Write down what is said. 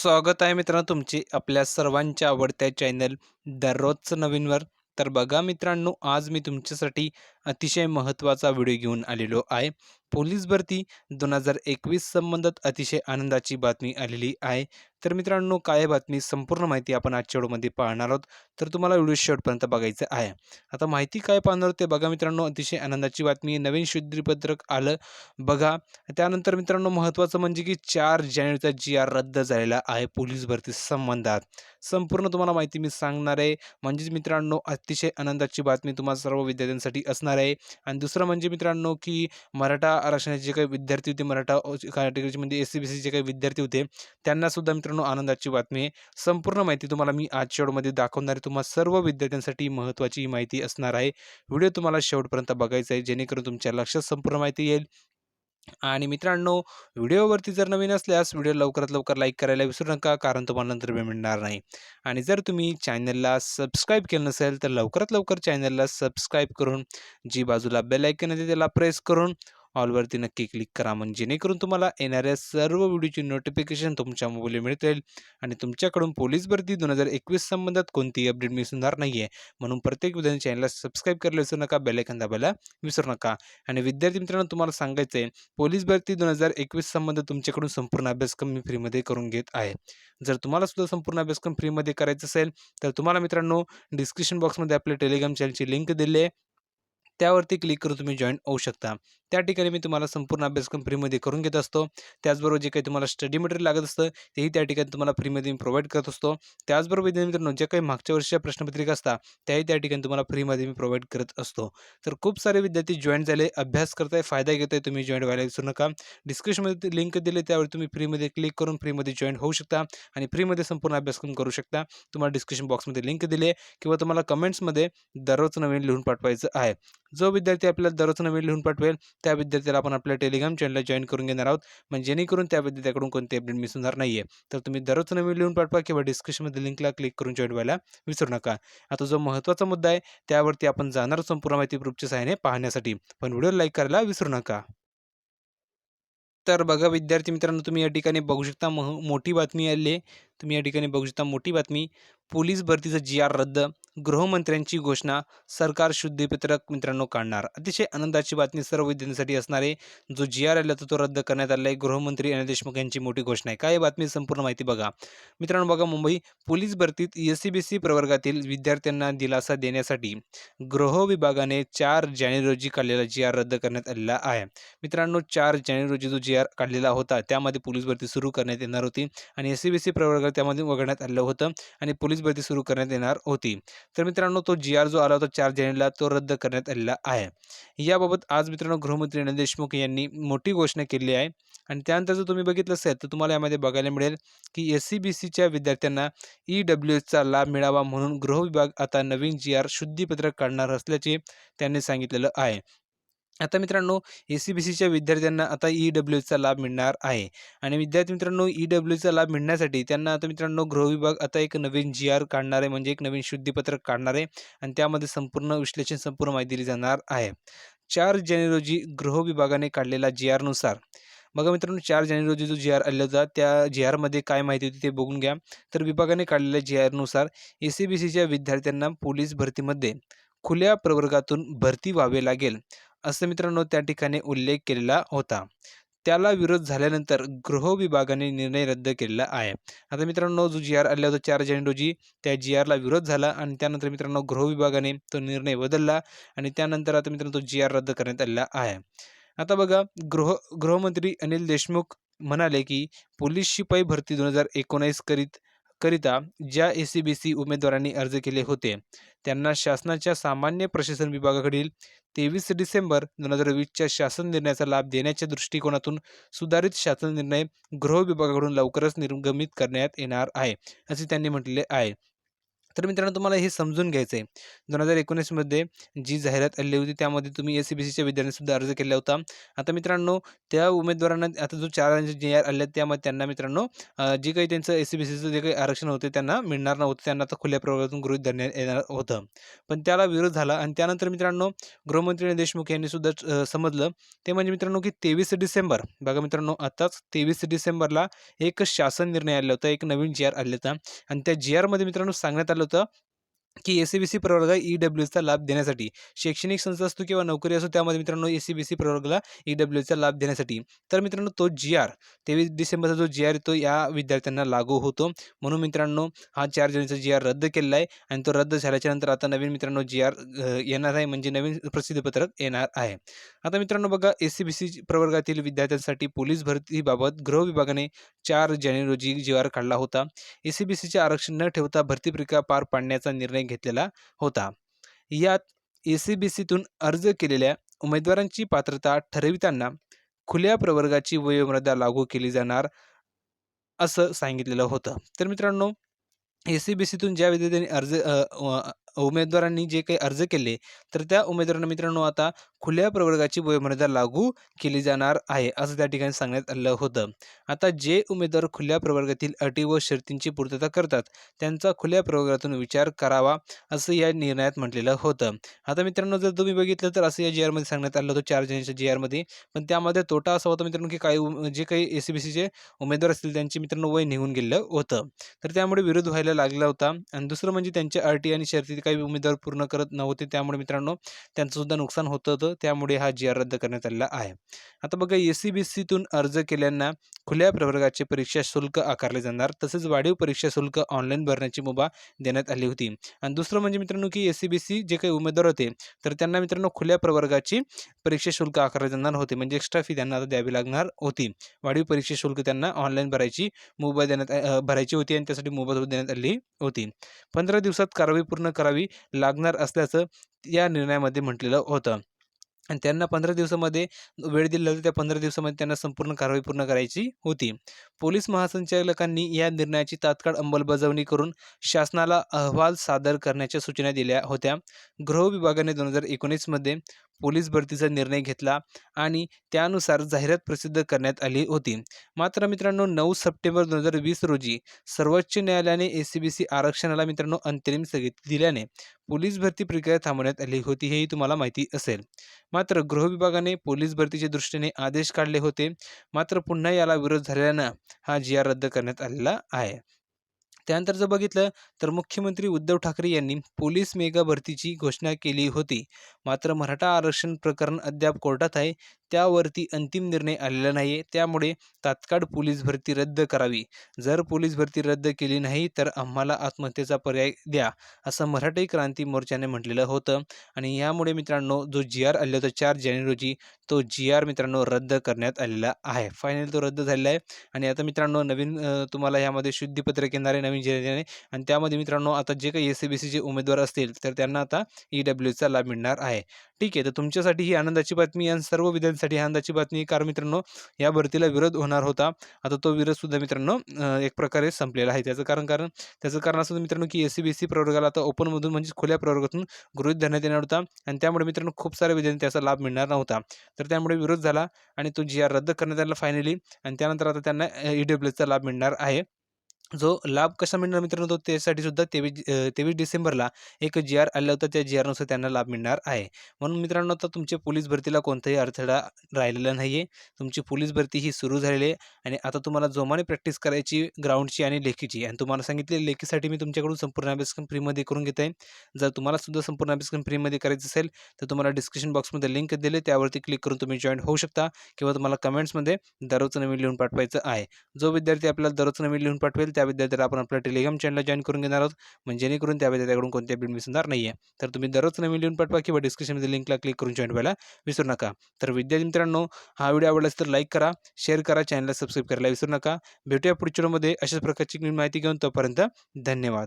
स्वागत आहे मित्रांनो तुमचे आपल्या सर्वांच्या आवडत्या चॅनल दररोजचं नवीनवर. तर बघा मित्रांनो, आज मी तुमच्यासाठी अतिशय महत्त्वाचा व्हिडिओ घेऊन आलेलो आहे. पोलीस भरती 2021 संबंधात अतिशय आनंदाची बातमी आलेली आहे. तर मित्रांनो, काय बातमी संपूर्ण माहिती आपण आजच्या व्हिडिओमध्ये पाहणार आहोत. तर तुम्हाला व्हिडिओ शेवटपर्यंत बघायचं आहे. आता माहिती काय पाहणार आहोत ते बघा मित्रांनो, अतिशय आनंदाची बातमी, नवीन शुद्धीपत्रक आलं बघा. त्यानंतर मित्रांनो, महत्त्वाचं म्हणजे की 4 जानेवारीचा जी-आर रद्द झालेला आहे पोलीस भरती संबंधात. संपूर्ण तुम्हाला माहिती मी सांगणार आहे. म्हणजेच मित्रांनो, अतिशय आनंदाची बातमी तुम्हा सर्व विद्यार्थ्यांसाठी असणार आहे. आणि दुसरं म्हणजे मित्रांनो, की मराठा आरक्षणाचे जे काही विद्यार्थी होते, मराठा कॅटेगरीचे एस-सी-बी-सी जे काही विद्यार्थी होते, त्यांना सुद्धा मित्रांनो आनंदाची बातमी आहे. संपूर्ण माहिती तुम्हाला मी आजच्या व्हिडिओमध्ये दाखवणार आहे. तुम्हा सर्व विद्यार्थ्यांसाठी महत्त्वाची ही माहिती असणार आहे. व्हिडिओ तुम्हाला शेवटपर्यंत बघायचा आहे, जेणेकरून तुमच्या लक्षात संपूर्ण माहिती येईल. आणि मित्रांनो, व्हिडिओवरती जर नवीन असल्यास व्हिडिओ लवकरात लवकर लाईक करायला विसरू नका, कारण तुम्हाला नंतर वेळ मिळणार नाही. आणि जर तुम्ही चॅनलला सबस्क्राईब केलं नसेल तर लवकरात लवकर चॅनलला सबस्क्राईब करून जी बाजूला बेल आयकॉन आहे त्याला प्रेस करून ऑलवरती नक्की क्लिक करा, म्हणजे जेणेकरून तुम्हाला येणाऱ्या सर्व व्हिडिओची नोटिफिकेशन तुमच्या मोबाईलला मिळतील. आणि तुमच्याकडून पोलीस भरती 2021 संबंधात कोणतीही अपडेट मिस होणार नाही आहे. म्हणून प्रत्येक विद्यार्थी चॅनलला सबस्क्राईब करायला विसरू नका, बेल आयकॉन दाबायला विसरू नका. आणि विद्यार्थी मित्रांनो, तुम्हाला सांगायचं आहे, पोलीस भरती 2021 संबंध तुमच्याकडून संपूर्ण अभ्यासक्रम मी फ्रीमध्ये करून घेत आहे. जर तुम्हाला सुद्धा संपूर्ण अभ्यासक्रम फ्रीमध्ये करायचा असेल, तर तुम्हाला मित्रांनो डिस्क्रिप्शन बॉक्समध्ये आपल्या टेलिग्राम चॅनलची लिंक दिली आहे. त्यावरती क्लिक करून तुम्ही जॉइन होऊ शकता. त्या ठिकाणी मी तुम्हाला संपूर्ण अभ्यासक्रम फ्रीमध्ये करून घेत असतो. त्याचबरोबर जे काही तुम्हाला स्टडी मटेरियल लागत असतं, तेही त्या ठिकाणी तुम्हाला फ्रीमध्ये मी प्रोव्हाईड करत असतो. त्याचबरोबर विद्यार्थी मित्रांनो, जे काही मागच्या वर्षीच्या प्रश्नपत्रिका असतात, त्याही त्या ठिकाणी तुम्हाला फ्रीमध्ये मी प्रोव्हाईड करत असतो. तर खूप सारे विद्यार्थी जॉइन झाले, अभ्यास करताय, फायदा घेताय. तुम्ही जॉइन व्हायला विसरू नका. डिस्क्रिप्शनमध्ये लिंक दिली, त्यावर तुम्ही फ्रीमध्ये क्लिक करून फ्रीमध्ये जॉइन होऊ शकता आणि फ्रीमध्ये संपूर्ण अभ्यासक्रम करू शकता. तुम्हाला डिस्क्रिप्शन बॉक्समध्ये लिंक दिली आहे किंवा तुम्हाला कमेंट्समध्ये दररोज नवीन लिहून पाठवायचं आहे. जो विद्यार्थी आपल्याला दररोज नवीन लिहून पाठवेल, त्या विद्यार्थ्याला आपण आपल्या टेलिग्राम चॅनलला जॉइन करून घेणार आहोत. म्हणजे जेणेकरून त्या विद्यार्थ्याकडून कोणती अपडेट मिस होणार नाहीये. तर तुम्ही दररोज नवीन लिहून पाठवा किंवा डिस्क्रिप्शनमध्ये लिंकला क्लिक करून जॉइन व्हायला विसरू नका. आता जो महत्त्वाचा मुद्दा आहे, त्यावरती आपण जाणार संपूर्ण माहिती प्रूफच्या सहाय्याने पाहण्यासाठी. पण व्हिडिओ लाईक करायला विसरू नका. तर बघा विद्यार्थी मित्रांनो, तुम्ही या ठिकाणी बघू शकता मोठी बातमी आली आहे. तुम्ही या ठिकाणी बघू शकता मोठी बातमी. पोलीस भरतीचं जी-आर रद्द, गृहमंत्र्यांची घोषणा, सरकार शुद्धीपत्रक मित्रांनो काढणार. अतिशय आनंदाची बातमी सर्व विद्यार्थ्यांसाठी असणार आहे. जो जी-आर आला होता तो रद्द करण्यात आला आहे. गृहमंत्री अनिल देशमुख यांची मोठी घोषणा आहे. काय आहे बातमी, संपूर्ण माहिती बघा. मित्रांनो बघा, मुंबई पोलीस भरतीत एस-सी-बी-सी प्रवर्गातील विद्यार्थ्यांना दिलासा देण्यासाठी गृह विभागाने 4 जानेवारी रोजी काढलेला जी-आर रद्द करण्यात आलेला आहे. मित्रांनो, 4 जानेवारी रोजी जो जी-आर काढलेला होता, त्यामध्ये पोलीस भरती सुरू करण्यात येणार होती आणि एस-सी-बी-सी प्रवर्ग त्यामध्ये वगळण्यात आलं होतं आणि पोलीस भरती सुरू करण्यात येणार होती. तर मित्रांनो, तो जी-आर जो आला होता 4 जानेवारीला, तो रद्द करण्यात आलेला आहे. याबाबत आज मित्रांनो गृहमंत्री अनिल देशमुख यांनी मोठी घोषणा केली आहे. आणि त्यानंतर जर तुम्ही बघितलं असेल तर तुम्हाला यामध्ये बघायला मिळेल की एस-सी-बी-सीच्या विद्यार्थ्यांना ई-डब्ल्यू-एसचा लाभ मिळावा म्हणून गृह विभाग आता नवीन जी-आर शुद्धीपत्रक काढणार असल्याचे त्यांनी सांगितलेलं आहे. आता मित्रांनो, एस-सी-बी-सीच्या विद्यार्थ्यांना आता ई-डब्ल्यू-एसचा लाभ मिळणार आहे. आणि विद्यार्थी मित्रांनो, ई-डब्ल्यू-एसचा लाभ मिळण्यासाठी त्यांना आता मित्रांनो गृह विभाग आता एक नवीन जी-आर काढणार आहे, म्हणजे एक नवीन शुद्धीपत्रक काढणार आहे आणि त्यामध्ये संपूर्ण विश्लेषण, संपूर्ण माहिती दिली जाणार आहे. 4 जानेवारी रोजी गृह विभागाने काढलेला जी-आरनुसार बघा मित्रांनो, 4 जानेवारी रोजी जो जी-आर आला होता, त्या जी-आरमध्ये काय माहिती होती ते बघून घ्या. तर विभागाने काढलेल्या जी-आरनुसार एस-सी-बी-सीच्या विद्यार्थ्यांना पोलीस भरतीमध्ये खुल्या प्रवर्गातून भरती व्हावे लागेल, असं मित्रांनो त्या ठिकाणी उल्लेख केलेला होता. त्याला विरोध झाल्यानंतर गृह विभागाने निर्णय रद्द केलेला आहे. आता मित्रांनो, जो जी-आर आला होता 4 जानेवारी रोजी, त्या जी-आरला विरोध झाला आणि त्यानंतर मित्रांनो गृह विभागाने तो निर्णय बदलला आणि त्यानंतर आता मित्रांनो तो जी-आर रद्द करण्यात आलेला आहे. आता बघा, गृहमंत्री अनिल देशमुख म्हणाले की पोलीस शिपाई भरती 2019 करिता ज्या एस-सी-बी-सी उमेदवारांनी अर्ज केले होते, त्यांना शासनाच्या सामान्य प्रशासन विभागाकडील 23 डिसेंबर 2020च्या शासन निर्णयाचा लाभ देण्याच्या दृष्टिकोनातून सुधारित शासन निर्णय गृह विभागाकडून लवकरच निर्गमित करण्यात येणार आहे, असे त्यांनी म्हटलेले आहे. तर मित्रांनो तुम्हाला हे समजून घ्यायचं आहे. 2019मध्ये जी जाहिरात आली होती त्यामध्ये तुम्ही एस-सी-बी-सीच्या विद्यार्थ्यांनीसुद्धा अर्ज केला होता. आता मित्रांनो त्या उमेदवारांना आता जो 4 जे आले त्यामध्ये त्यांना मित्रांनो जे काही त्यांचं एस-सी-बी-सीचं जे काही आरक्षण होते त्यांना मिळणार नव्हतं. त्यांना आता खुल्या प्रवर्गातून गृहीत धरण्यात येणार होतं. पण त्याला विरोध झाला आणि त्यानंतर मित्रांनो गृहमंत्री देशमुख यांनी सुद्धा समजलं ते म्हणजे मित्रांनो की 23 डिसेंबर बघा मित्रांनो आताच 23 डिसेंबरला एक शासन निर्णय आला होता. एक नवीन जी-आर आला होता आणि त्या जी-आरमध्ये मित्रांनो सांगण्यात आलं होतं की एस-सी-बी-सी प्रवर्गाला ई-डब्ल्यू-एसचा लाभ देण्यासाठी शैक्षणिक संस्था असतो किंवा नोकरी असो त्यामध्ये मित्रांनो एस-सी-बी-सी प्रवर्गाला ई-डब्ल्यू-एसचा लाभ देण्यासाठी. तर मित्रांनो तो जी-आर 23 डिसेंबरचा जो जी-आर येतो या विद्यार्थ्यांना लागू होतो. म्हणून मित्रांनो हा 4 जुलैचा जी-आर रद्द केलेला आहे आणि तो रद्द झाल्याच्या नंतर आता नवीन मित्रांनो जी-आर येणार आहे म्हणजे नवीन प्रसिद्धीपत्रक येणार आहे. आता मित्रांनो बघा एस-सी-बी-सी प्रवर्गातील विद्यार्थ्यांसाठी पोलीस भरतीबाबत गृह विभागाने 4 जानेवारी रोजी जी-आर काढला होता. एस-सी-बी-सीचे आरक्षण न ठेवता भरती प्रक्रिया पार पाडण्याचा निर्णय घेतलेला होता. यात एस-सी-बी-सीतून अर्ज केलेल्या उमेदवारांची पात्रता ठरविताना खुल्या प्रवर्गाची वयोमर्यादा लागू केली जाणार असं सांगितलेलं होतं. तर मित्रांनो एस-सी-बी-सीतून ज्या विद्यार्थ्यांनी उमेदवारांनी जे काही अर्ज केले, तर त्या उमेदवारांना मित्रांनो आता खुल्या प्रवर्गाची वयोमर्यादा लागू केली जाणार आहे, असं त्या ठिकाणी सांगण्यात आलं होतं. आता जे उमेदवार खुल्या प्रवर्गातील अटी व शर्तींची पूर्तता करतात, त्यांचा खुल्या प्रवर्गातून विचार करावा, असं या निर्णयात म्हटलेलं होतं. आता मित्रांनो जर तुम्ही बघितलं तर असं या जी-आरमध्ये सांगण्यात आलं होतं 4 जानेवारीच्या जी-आरमध्ये. पण त्यामध्ये तोटा असा होता मित्रांनो, की काही जे काही एस-सी-बी-सीचे उमेदवार असतील त्यांची मित्रांनो वय निघून गेलेलं होतं. तर त्यामुळे विरोध व्हायला लागला होता आणि दुसरं म्हणजे त्यांच्या अटी आणि शर्ती काही उमेदवार पूर्ण करत नव्हते. त्यामुळे मित्रांनो त्यांचं सुद्धा नुकसान होत होतं. त्यामुळे हा जी-आर रद्द करण्यात आलेला आहे. आता बघा एस-सी-बी-सीतून अर्ज केल्यांना खुल्या प्रवर्गाचे परीक्षा शुल्क आकारले जाणार. तसेच वाढीव परीक्षा शुल्क ऑनलाईन भरण्याची मुभा देण्यात आली होती. आणि दुसरं म्हणजे मित्रांनो की एस-सी-बी-सी जे काही उमेदवार होते तर त्यांना मित्रांनो खुल्या प्रवर्गाची परीक्षा शुल्क आकारले जाणार होते. म्हणजे एक्स्ट्रा फी त्यांना आता द्यावी लागणार होती. वाढीव परीक्षा शुल्क त्यांना ऑनलाईन भरायची होती आणि त्यासाठी मुभा देण्यात आली होती. 15 दिवसात कारवाई पूर्ण करावी लागणार असल्याचं या निर्णयामध्ये म्हटलेलं होतं. आणि त्यांना 15 दिवसामध्ये वेळ दिला होता. त्या 15 दिवसामध्ये त्यांना संपूर्ण कारवाई पूर्ण करायची होती. पोलीस महासंचालकांनी या निर्णयाची तात्काळ अंमलबजावणी करून शासनाला अहवाल सादर करण्याच्या सूचना दिल्या होत्या. गृह विभागाने 2019मध्ये पोलीस भरतीचा निर्णय घेतला आणि त्यानुसार जाहिरात प्रसिद्ध करण्यात आली होती. मात्र मित्रांनो 9 सप्टेंबर 2020 रोजी सर्वोच्च न्यायालयाने एस-सी-बी-सी आरक्षणाला मित्रांनो अंतरिम स्थगिती दिल्याने पोलीस भरती प्रक्रिया थांबवण्यात आली होती, हेही तुम्हाला माहिती असेल. मात्र गृह विभागाने पोलीस भरतीच्या दृष्टीने आदेश काढले होते. मात्र पुन्हा याला विरोध झाल्यानं हा जी-आर रद्द करण्यात आलेला आहे. त्यानंतर जर बघितलं तर मुख्यमंत्री उद्धव ठाकरे यांनी पोलीस मेगा भरतीची घोषणा केली होती. मात्र मराठा आरक्षण प्रकरण अद्याप कोर्टात आहे. त्यावरती अंतिम निर्णय आलेला नाही. त्यामुळे तात्काळ पोलीस भरती रद्द करावी. जर पोलीस भरती रद्द केली नाही तर आम्हाला आत्महत्येचा पर्याय द्या, असं मराठी क्रांती मोर्चाने म्हटलेलं होतं. आणि यामुळे मित्रांनो जो जी-आर आलेला होता 4 जानेवारी रोजी तो जी-आर मित्रांनो रद्द करण्यात आलेला आहे. फायनली तो रद्द झालेला आहे आणि आता मित्रांनो नवीन तुम्हाला यामध्ये शुद्धीपत्रक येणार आहे नवीन जिल्ह्याने आणि त्यामध्ये मित्रांनो आता जे काही एस-सी-बी-सीचे उमेदवार असतील तर त्यांना आता ई-डब्ल्यू-एसचा लाभ मिळणार आहे. ठीक आहे, तर तुमच्यासाठी ही आनंदाची बातमी आणि सर्व विद्यार्थ्यांसाठी ही आनंदाची बातमी आहे. कारण मित्रांनो या भरतीला विरोध होणार होता. आता तो विरोध सुद्धा मित्रांनो एक प्रकारे संपलेला आहे. त्याचं कारण असं मित्रांनो की एस-सी-बी-सी प्रवर्गाला आता ओपनमधून म्हणजे खुल्या प्रवर्गातून गृहीत धरण्यात येणार होता आणि त्यामुळे मित्रांनो खूप सारे विद्यार्थी त्याचा लाभ मिळणार नव्हता. तर त्यामुळे विरोध झाला आणि तो जी-आर रद्द करण्यात आला फायनली आणि त्यानंतर आता त्यांना ई-डब्ल्यू-एसचा लाभ मिळणार आहे. जो लाभ कसा मिळणार मित्रांनो तो त्यासाठी सुद्धा 23 डिसेंबरला एक जी-आर आला होता. त्या जी-आरनुसार त्यांना लाभ मिळणार आहे. म्हणून मित्रांनो आता तुमच्या पोलीस भरतीला कोणताही अडथळा राहिलेला नाही आहे. तुमची पोलीस भरती ही सुरू झालेली आहे आणि आता तुम्हाला जोमाने प्रॅक्टिस करायची ग्राउंडची आणि लेखीची आणि तुम्हाला सांगितले लेखीसाठी मी तुमच्याकडून संपूर्ण अभ्यासक्रम फ्रीमध्ये करून घेत आहे. जर तुम्हाला सुद्धा संपूर्ण अभ्यासक्रम फ्रीमध्ये करायचं असेल तर तुम्हाला डिस्क्रिप्शन बॉक्समध्ये लिंक दिली त्यावरती क्लिक करून तुम्ही जॉईन होऊ शकता किंवा तुम्हाला कमेंट्समध्ये दररोजचं नवीन लिहून पाठवायचं आहे. जो विद्यार्थी आपल्याला दररोजचं नवीन लिहून पाठवेल त्या विद्यार्थ्याला आपण आपल्या टेलिग्राम चॅनलला जॉईन करून घेणार आहोत. म्हणजे जेणेकरून त्या विद्यार्थ्याकडून कोणती अपडेट मिस होणार नाही आहे. तर तुम्ही दररोज नवीन लिहून पाठवा किंवा डिस्क्रिप्शनमध्ये लिंकला क्लिक करून जॉईन व्हायला विसरू नका. तर विद्यार्थी मित्रांनो हा व्हिडिओ आवडला तर लाईक करा, शेअर करा, चॅनलला सबस्क्राईब करायला विसरू नका. भेटूया पुढच्या व्हिडिओमध्ये अशाच प्रकारची नवीन माहिती घेऊन. तोपर्यंत धन्यवाद.